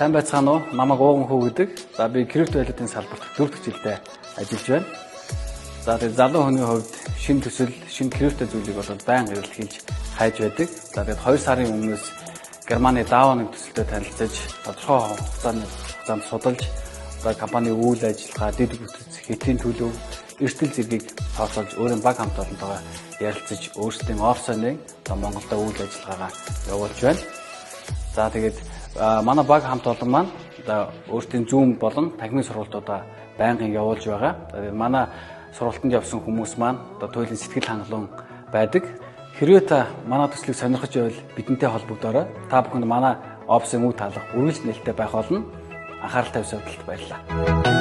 Сайн байцгаана уу? Намайг Ууган хүү гэдэг. За би крипто валютын салбарт 4 дахь жилдээ ажиллаж байна. За тэгээд залуу хүний хувьд шинэ төсөл, шинэ крипто зүйлийг бол байнга эрэлхийлж хайж байдаг. За тэгээд 2 сарын өмнөөс Германы Давааны төсөлтөд танилцаж, тодорхой хугацаанд судалж, компани үйл ажиллагаа, дэд бүтц, хэтийн төлөв, эрсдэл зэргийг тооцоолж, өөрийн баг хамт олонтойгоо ярилцаж, өөрсдийн офсоныг Монголда үйл ажиллагаагаа явуулж байна. За тэгээд манай баг хамт олон маань өөрсдийн Zoom болон танхимын сургалтуудаа байнгын явуулж байгаа. Тэгээд манай сургалтанд явсан хүмүүс маань туйлын сэтгэл хангалуун байдаг. Хэрвээ та манай төслийг сонирхож байвал бидэнтэй холбогдоорой. Та бүхэнд манай офисын үе таалга үргэлж нээлттэй байх болно. Анхаарал тавьсанд баярлалаа.